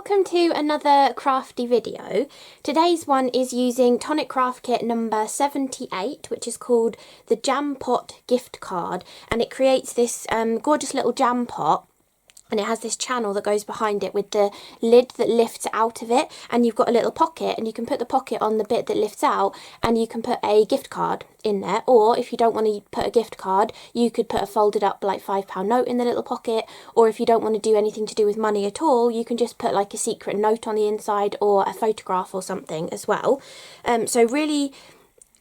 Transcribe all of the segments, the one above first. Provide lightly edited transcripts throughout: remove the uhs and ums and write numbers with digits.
welcome to another crafty video. Today's one is using Tonic Craft Kit number 78, which is called the Jam Pot Gift Card, and it creates this gorgeous little jam pot. And it has this channel that goes behind it with the lid that lifts out of it, and you've got a little pocket, and you can put the pocket on the bit that lifts out, and you can put a gift card in there. Or if you don't want to put a gift card, you could put a folded up like £5 note in the little pocket. Or if you don't want to do anything to do with money at all, you can just put like a secret note on the inside or a photograph or something as well. So really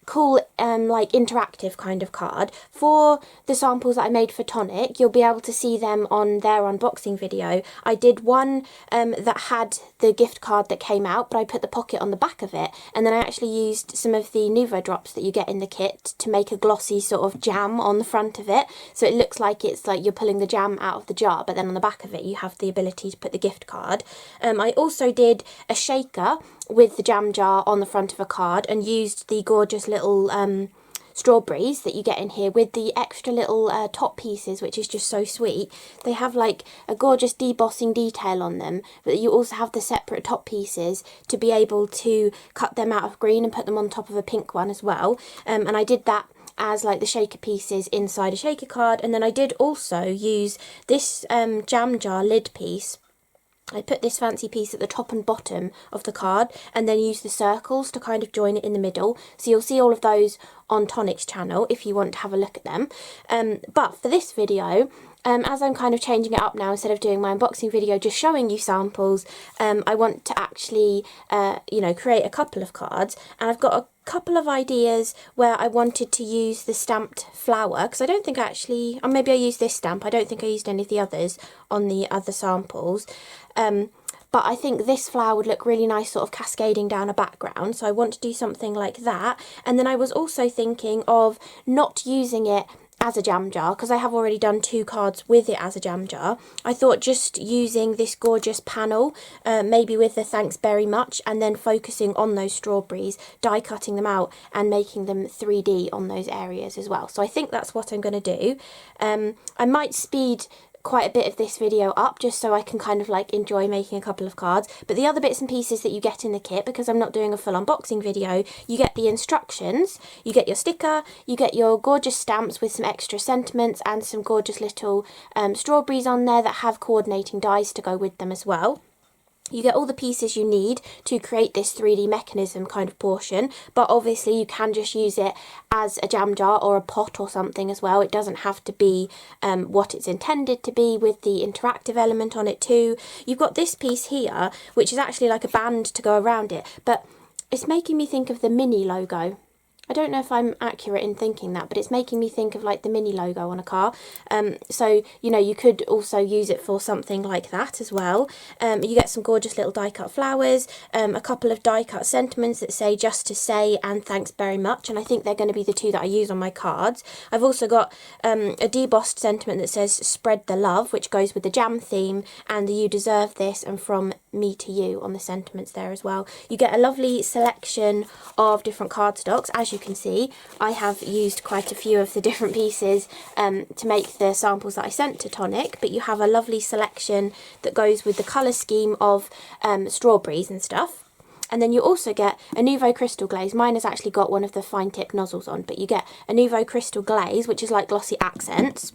cool like interactive kind of card. For the samples that I made for Tonic, you'll be able to see them on their unboxing video. I did one that had the gift card that came out, but I put the pocket on the back of it, and then I actually used some of the Nuvo drops that you get in the kit to make a glossy sort of jam on the front of it, so it looks like it's like you're pulling the jam out of the jar, but then on the back of it you have the ability to put the gift card. I also did a shaker with the jam jar on the front of a card and used the gorgeous little strawberries that you get in here with the extra little top pieces, which is just so sweet. They have like a gorgeous debossing detail on them, but you also have the separate top pieces to be able to cut them out of green and put them on top of a pink one as well. And I did that as like the shaker pieces inside a shaker card. And then I did also use this jam jar lid piece. I put this fancy piece at the top and bottom of the card, and then use the circles to kind of join it in the middle. So you'll see all of those on Tonic's channel if you want to have a look at them. But for this video, as I'm kind of changing it up now, instead of doing my unboxing video just showing you samples, I want to actually, you know, create a couple of cards. And I've got a couple of ideas where I wanted to use the stamped flower, because I don't think actually, or maybe I used this stamp, I don't think I used any of the others on the other samples. But I think this flower would look really nice sort of cascading down a background, so I want to do something like that. And then I was also thinking of not using it as a jam jar, because I have already done 2 cards with it as a jam jar. I thought just using this gorgeous panel, maybe with the thanks very much, and then focusing on those strawberries, die cutting them out and making them 3D on those areas as well. So I think that's what I'm going to do. I might speed quite a bit of this video up just so I can kind of like enjoy making a couple of cards, but the other bits and pieces that you get in the kit, because I'm not doing a full unboxing video, you get the instructions, you get your sticker, you get your gorgeous stamps with some extra sentiments and some gorgeous little strawberries on there that have coordinating dies to go with them as well. You get all the pieces you need to create this 3D mechanism kind of portion, but obviously you can just use it as a jam jar or a pot or something as well. It doesn't have to be what it's intended to be, with the interactive element on it too. You've got this piece here, which is actually like a band to go around it, but it's making me think of the Mini logo. I don't know if I'm accurate in thinking that, but it's making me think of like the Mini logo on a car. So, you know, you could also use it for something like that as well. You get some gorgeous little die cut flowers, a couple of die cut sentiments that say just to say and thanks very much, and I think they're going to be the 2 that I use on my cards. I've also got a debossed sentiment that says spread the love, which goes with the jam theme, and the you deserve this and from me to you on the sentiments there as well. You get a lovely selection of different cardstocks. As you can see, I have used quite a few of the different pieces to make the samples that I sent to Tonic, but you have a lovely selection that goes with the colour scheme of strawberries and stuff. And then you also get a Nuvo crystal glaze. Mine has actually got one of the fine tip nozzles on, but you get a Nuvo crystal glaze, which is like glossy accents,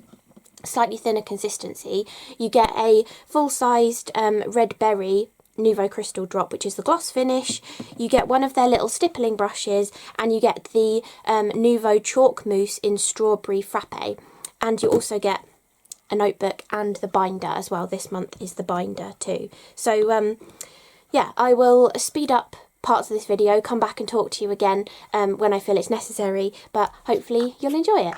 slightly thinner consistency. You get a full-sized red berry Nuvo crystal drop, which is the gloss finish. You get one of their little stippling brushes, and you get the Nuvo chalk mousse in strawberry frappe. And you also get a notebook and the binder as well. This month is the binder too. So yeah, I will speed up parts of this video, come back and talk to you again when I feel it's necessary, but hopefully you'll enjoy it.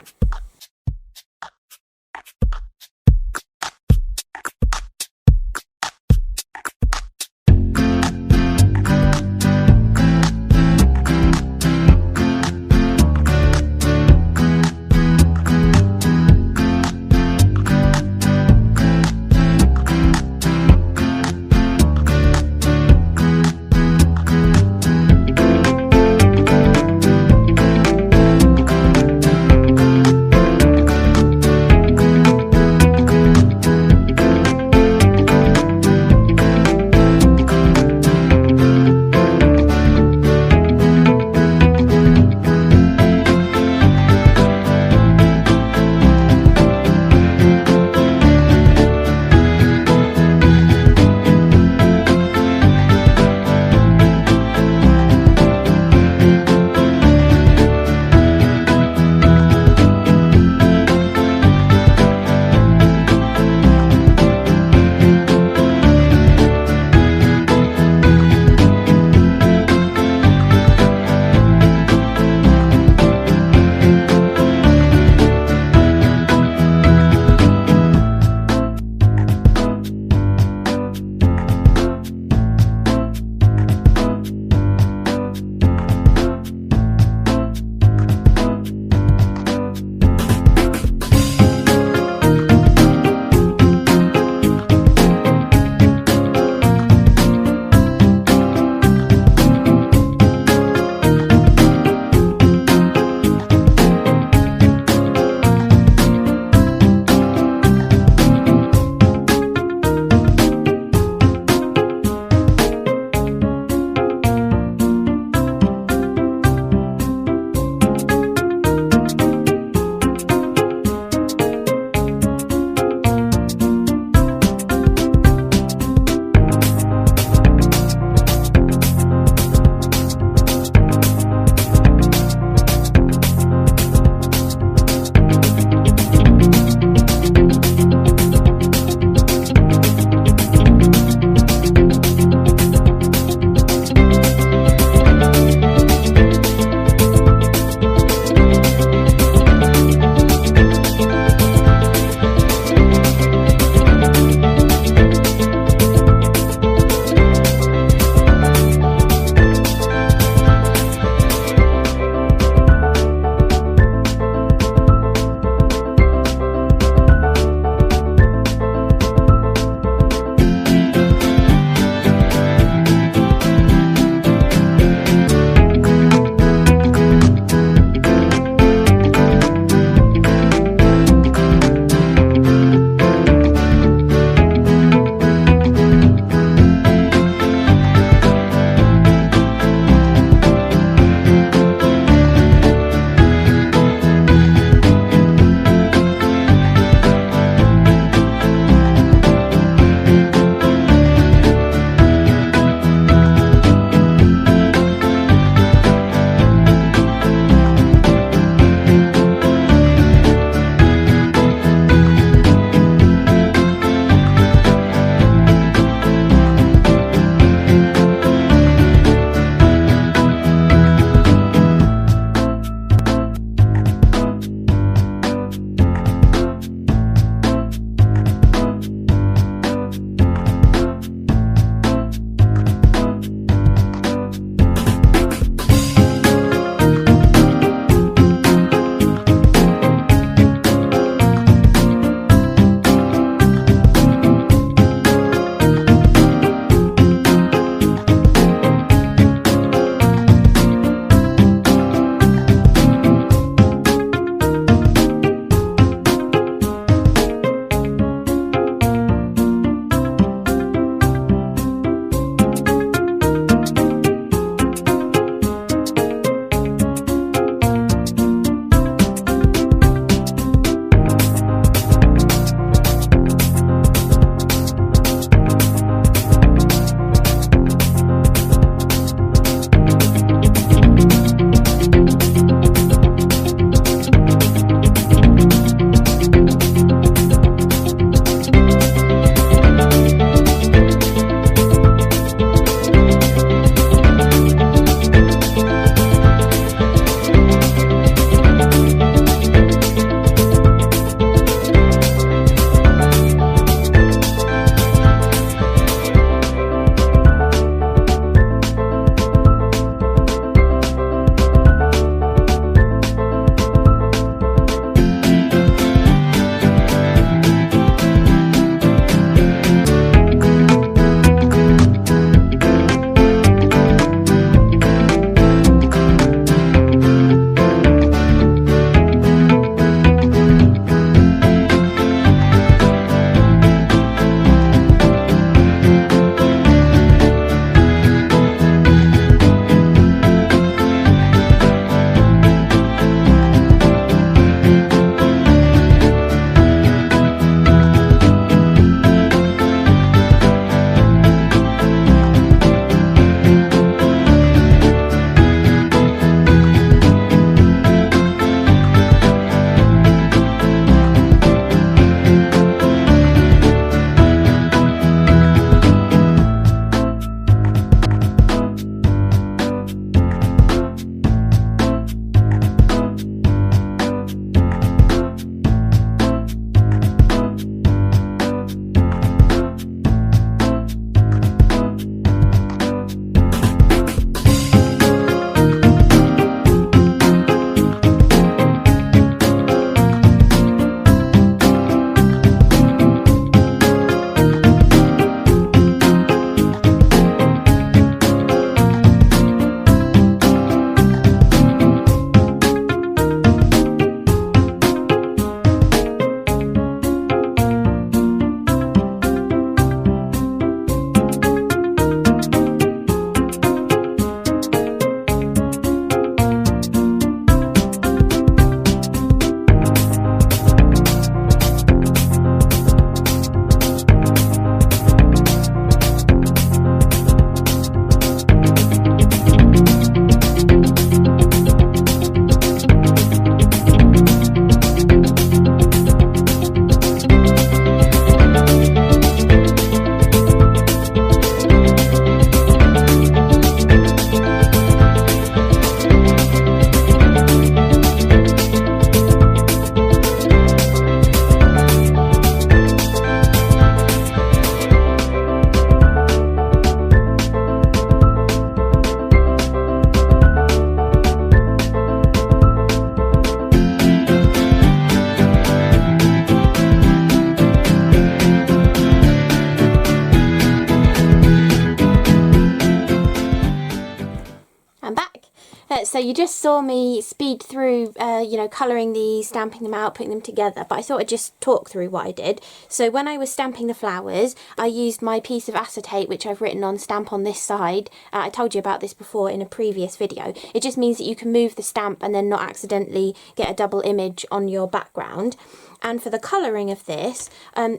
So you just saw me speed through, you know, colouring these, stamping them out, putting them together, but I thought I'd just talk through what I did. So when I was stamping the flowers, I used my piece of acetate, which I've written on stamp on this side. I told you about this before in a previous video. It just means that you can move the stamp and then not accidentally get a double image on your background. And for the colouring of this,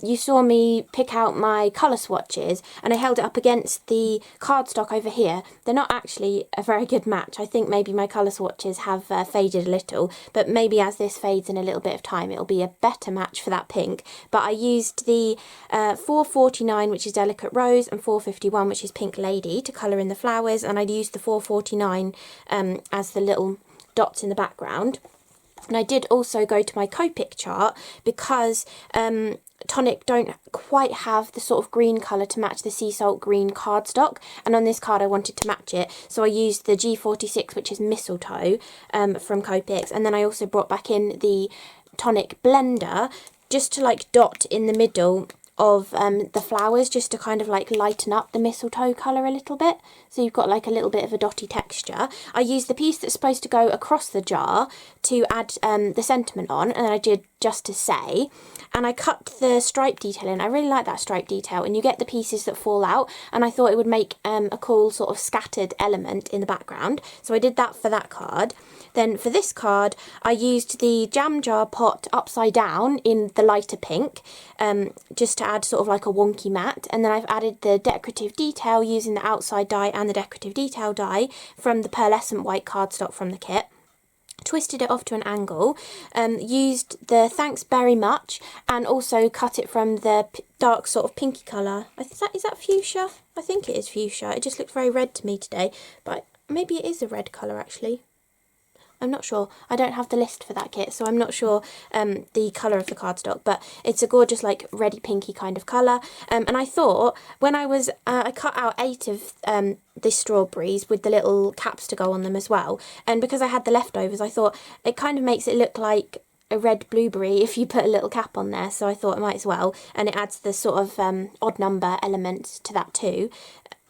you saw me pick out my colour swatches and I held it up against the cardstock over here. They're not actually a very good match. I think maybe my colour swatches have faded a little, but maybe as this fades in a little bit of time, it'll be a better match for that pink. But I used the 449, which is Delicate Rose, and 451, which is Pink Lady, to colour in the flowers, and I'd used the 449 as the little dots in the background. And I did also go to my Copic chart because Tonic don't quite have the sort of green colour to match the sea salt green cardstock, and on this card I wanted to match it, so I used the G46, which is Mistletoe, from Copic, and then I also brought back in the Tonic blender just to like dot in the middle of the flowers, just to kind of like lighten up the mistletoe colour a little bit, so you've got like a little bit of a dotty texture. I used the piece that's supposed to go across the jar to add the sentiment on, and then I did Just to Say, and I cut the stripe detail in. I really like that stripe detail, and you get the pieces that fall out, and I thought it would make a cool sort of scattered element in the background, so I did that for that card. Then for this card, I used the jam jar pot upside down in the lighter pink, just to add sort of like a wonky matte. And then I've added the decorative detail using the outside die and the decorative detail die from the pearlescent white cardstock from the kit. Twisted it off to an angle, used the Thanks Very Much, and also cut it from the dark sort of pinky colour. Is that fuchsia? I think it is fuchsia. It just looked very red to me today, but maybe it is a red colour actually. I'm not sure. I don't have the list for that kit, so I'm not sure the colour of the cardstock, but it's a gorgeous like reddy pinky kind of colour. And I thought when I was, I cut out 8 of the strawberries with the little caps to go on them as well, and because I had the leftovers, I thought it kind of makes it look like a red blueberry if you put a little cap on there, so I thought I might as well, and it adds the sort of odd number element to that too,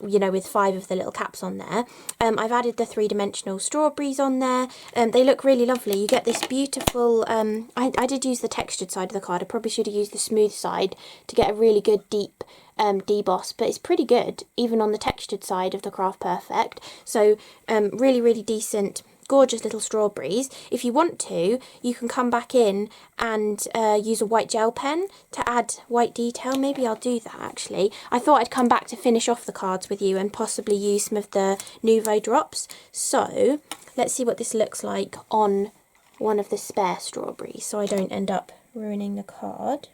you know, with 5 of the little caps on there. I've added the 3-dimensional strawberries on there. They look really lovely. You get this beautiful, I did use the textured side of the card. I probably should have used the smooth side to get a really good deep deboss, but it's pretty good even on the textured side of the Craft Perfect. So really, really decent, gorgeous little strawberries. If you want to, you can come back in and use a white gel pen to add white detail. Maybe I'll do that actually. I thought I'd come back to finish off the cards with you and possibly use some of the Nuvo drops. So let's see what this looks like on one of the spare strawberries, so I don't end up ruining the card.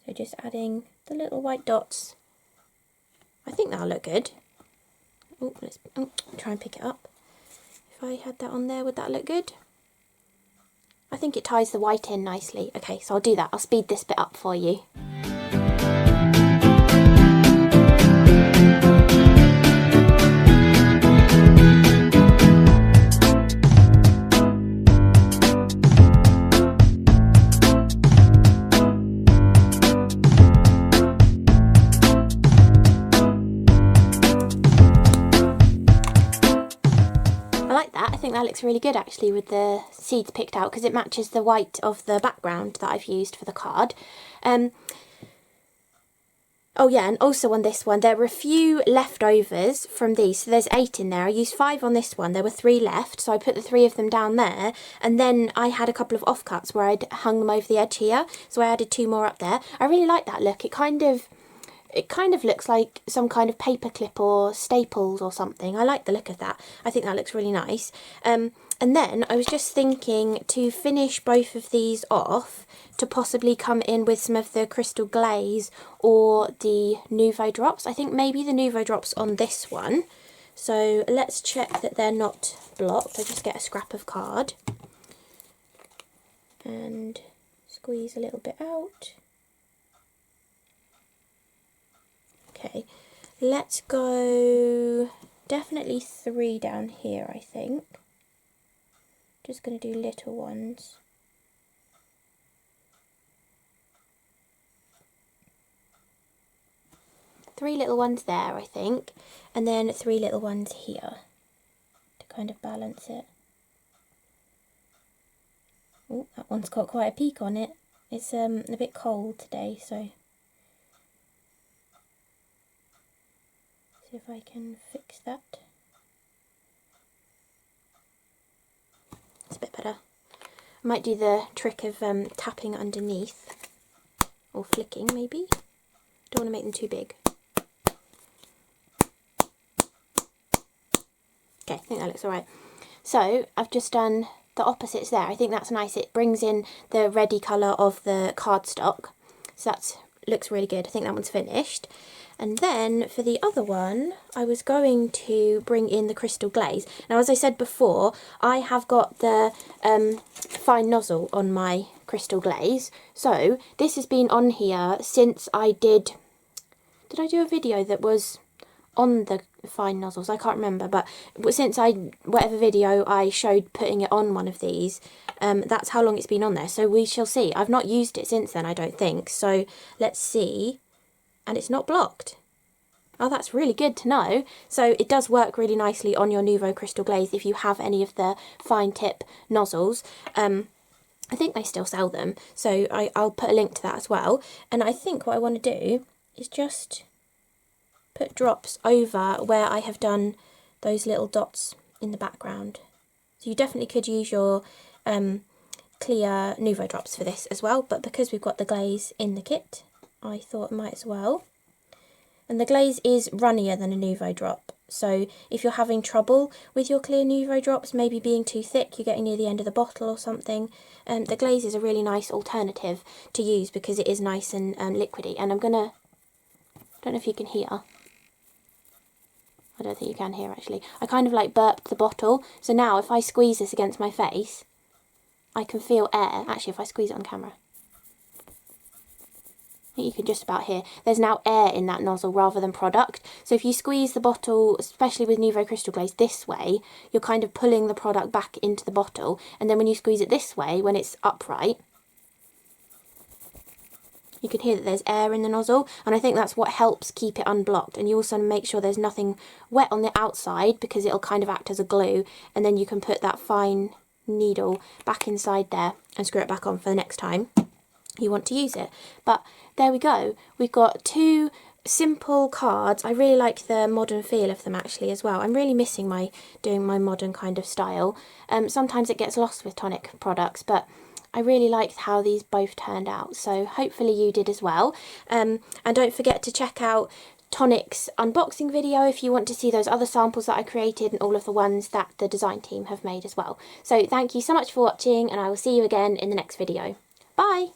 So just adding the little white dots. I think that'll look good. Oh, let's try and pick it up. If I had that on there, would that look good? I think it ties the white in nicely. Okay, so I'll do that. I'll speed this bit up for you. I think that looks really good actually with the seeds picked out, because it matches the white of the background that I've used for the card. Oh yeah, and also on this one there were a few leftovers from these, so there's 8 in there. I used 5 on this one, there were 3 left, so I put the 3 of them down there, and then I had a couple of offcuts where I'd hung them over the edge here, so I added 2 more up there. I really like that look. It kind of looks like some kind of paper clip or staples or something. I like the look of that. I think that looks really nice. And then I was just thinking to finish both of these off, to possibly come in with some of the Crystal Glaze or the Nuvo drops. I think maybe the Nuvo drops on this one. So let's check that they're not blocked. I just get a scrap of card and squeeze a little bit out. Okay, let's go definitely 3 down here, I think. Just going to do little ones. Three little ones there, I think, and then 3 little ones here. kind of balance it. Oh, that one's got quite a peak on it. It's a bit cold today, so see if I can fix that. It's a bit better. I might do the trick of tapping underneath, or flicking maybe. Don't want to make them too big. Okay, I think that looks alright. So I've just done the opposites there. I think that's nice. It brings in the reddy colour of the cardstock. So that looks really good. I think that one's finished. And then for the other one, I was going to bring in the crystal glaze. Now, as I said before, I have got the fine nozzle on my crystal glaze. So this has been on here since I did I do a video that was on the fine nozzles? I can't remember, but since whatever video I showed putting it on one of these, that's how long it's been on there. So we shall see. I've not used it since then, I don't think. So let's see. And it's not blocked. Oh, that's really good to know. So it does work really nicely on your Nuvo crystal glaze if you have any of the fine tip nozzles. I think they still sell them, so I'll put a link to that as well. And I think what I want to do is just put drops over where I have done those little dots in the background. So you definitely could use your clear Nuvo drops for this as well, but because we've got the glaze in the kit, I thought I might as well. And the glaze is runnier than a Nuvo drop, so if you're having trouble with your clear Nuvo drops, maybe being too thick, you're getting near the end of the bottle or something, the glaze is a really nice alternative to use because it is nice and liquidy. And I'm gonna, I don't know if you can hear. I don't think you can hear actually. I kind of like burped the bottle, so now if I squeeze this against my face, I can feel air. Actually, if I squeeze it on camera, I think you can just about hear. There's now air in that nozzle rather than product. So if you squeeze the bottle, especially with Nuvo crystal glaze, this way, you're kind of pulling the product back into the bottle. And then when you squeeze it this way, when it's upright, you can hear that there's air in the nozzle. And I think that's what helps keep it unblocked. And you also make sure there's nothing wet on the outside because it'll kind of act as a glue. And then you can put that fine needle back inside there and screw it back on for the next time you want to use it. But there we go. We've got two simple cards. I really like the modern feel of them actually as well. I'm really missing doing my modern kind of style. Sometimes it gets lost with Tonic products, but I really liked how these both turned out. So hopefully you did as well. And don't forget to check out Tonic's unboxing video if you want to see those other samples that I created and all of the ones that the design team have made as well. So thank you so much for watching, and I will see you again in the next video. Bye!